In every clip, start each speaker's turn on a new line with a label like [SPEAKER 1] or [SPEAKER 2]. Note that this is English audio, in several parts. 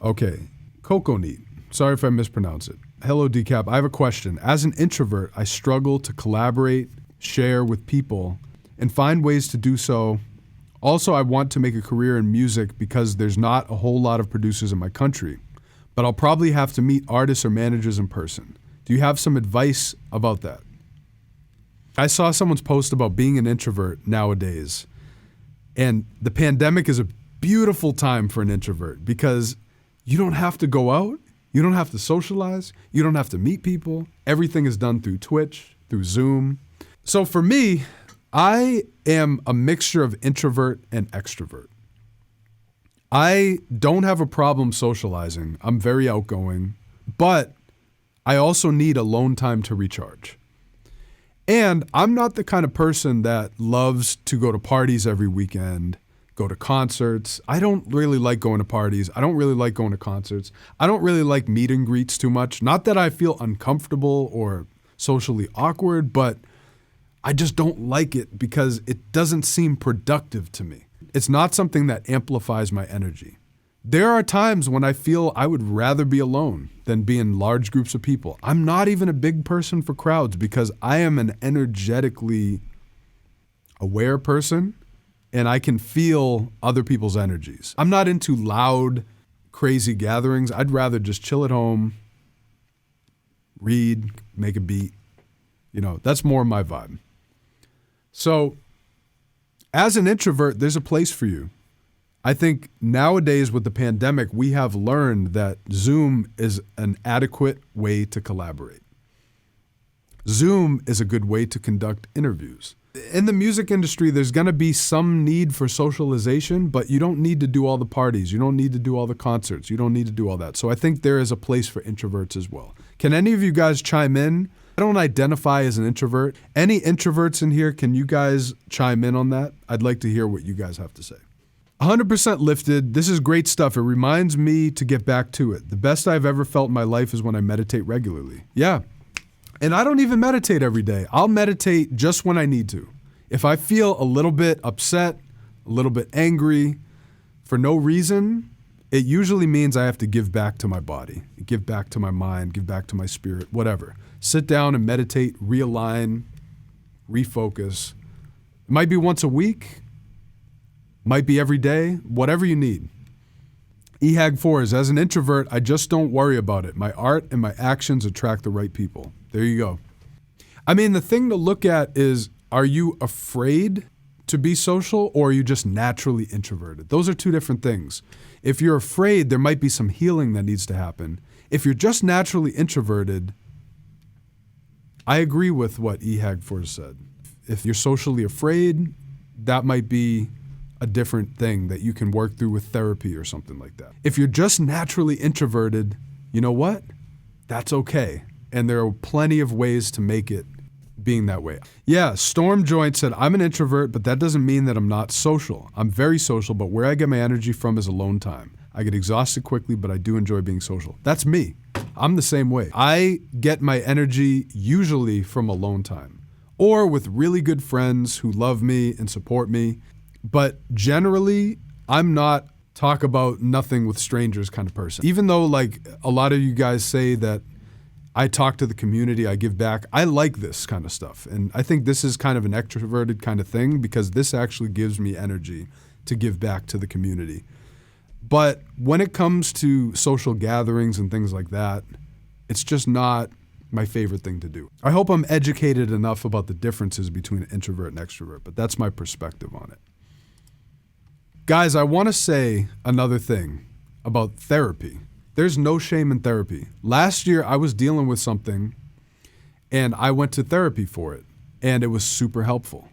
[SPEAKER 1] Okay, Coconut. Sorry if I mispronounce it. Hello, DECAP. I have a question. As an introvert, I struggle to collaborate, share with people, and find ways to do so. Also, I want to make a career in music because there's not a whole lot of producers in my country, but I'll probably have to meet artists or managers in person. Do you have some advice about that? I saw someone's post about being an introvert nowadays, and the pandemic is a beautiful time for an introvert because you don't have to go out, you don't have to socialize, you don't have to meet people. Everything is done through Twitch, through Zoom. So for me, I am a mixture of introvert and extrovert. I don't have a problem socializing. I'm very outgoing, but I also need alone time to recharge. And I'm not the kind of person that loves to go to parties every weekend, go to concerts. I don't really like going to parties. I don't really like going to concerts. I don't really like meet and greets too much. Not that I feel uncomfortable or socially awkward, but I just don't like it because it doesn't seem productive to me. It's not something that amplifies my energy. There are times when I feel I would rather be alone than be in large groups of people. I'm not even a big person for crowds because I am an energetically aware person and I can feel other people's energies. I'm not into loud, crazy gatherings. I'd rather just chill at home, read, make a beat. You know, that's more my vibe. So, as an introvert, there's a place for you. I think nowadays with the pandemic, we have learned that Zoom is an adequate way to collaborate. Zoom is a good way to conduct interviews. In the music industry, there's going to be some need for socialization, but you don't need to do all the parties. You don't need to do all the concerts. You don't need to do all that. So I think there is a place for introverts as well. Can any of you guys chime in? I don't identify as an introvert. Any introverts in here, can you guys chime in on that? I'd like to hear what you guys have to say. 100% lifted. This is great stuff. It reminds me to get back to it. The best I've ever felt in my life is when I meditate regularly. Yeah. And I don't even meditate every day. I'll meditate just when I need to. If I feel a little bit upset, a little bit angry, for no reason, it usually means I have to give back to my body, give back to my mind, give back to my spirit, whatever. Sit down and meditate, realign, refocus. It might be once a week, might be every day, whatever you need. EHAG4 as an introvert, I just don't worry about it. My art and my actions attract the right people. There you go. I mean, the thing to look at is, are you afraid to be social or are you just naturally introverted? Those are two different things. If you're afraid, there might be some healing that needs to happen. If you're just naturally introverted, I agree with what EHAG4 said. If you're socially afraid, that might be a different thing that you can work through with therapy or something like that. If you're just naturally introverted, you know what? That's okay. And there are plenty of ways to make it being that way. Yeah, Storm Joint said, I'm an introvert, but that doesn't mean that I'm not social. I'm very social, but where I get my energy from is alone time. I get exhausted quickly, but I do enjoy being social. That's me. I'm the same way. I get my energy usually from alone time or with really good friends who love me and support me. But generally, I'm not talk about nothing with strangers kind of person. Even though like a lot of you guys say that I talk to the community, I give back, I like this kind of stuff. And I think this is kind of an extroverted kind of thing because this actually gives me energy to give back to the community. But when it comes to social gatherings and things like that, it's just not my favorite thing to do. I hope I'm educated enough about the differences between an introvert and extrovert, but that's my perspective on it. Guys, I want to say another thing about therapy. There's no shame in therapy. Last year, I was dealing with something and I went to therapy for it, and it was super helpful.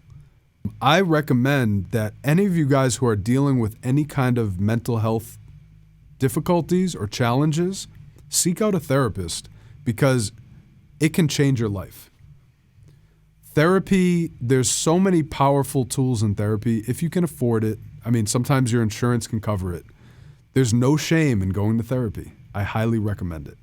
[SPEAKER 1] I recommend that any of you guys who are dealing with any kind of mental health difficulties or challenges, seek out a therapist because it can change your life. Therapy, there's so many powerful tools in therapy. If you can afford it, I mean, sometimes your insurance can cover it. There's no shame in going to therapy. I highly recommend it.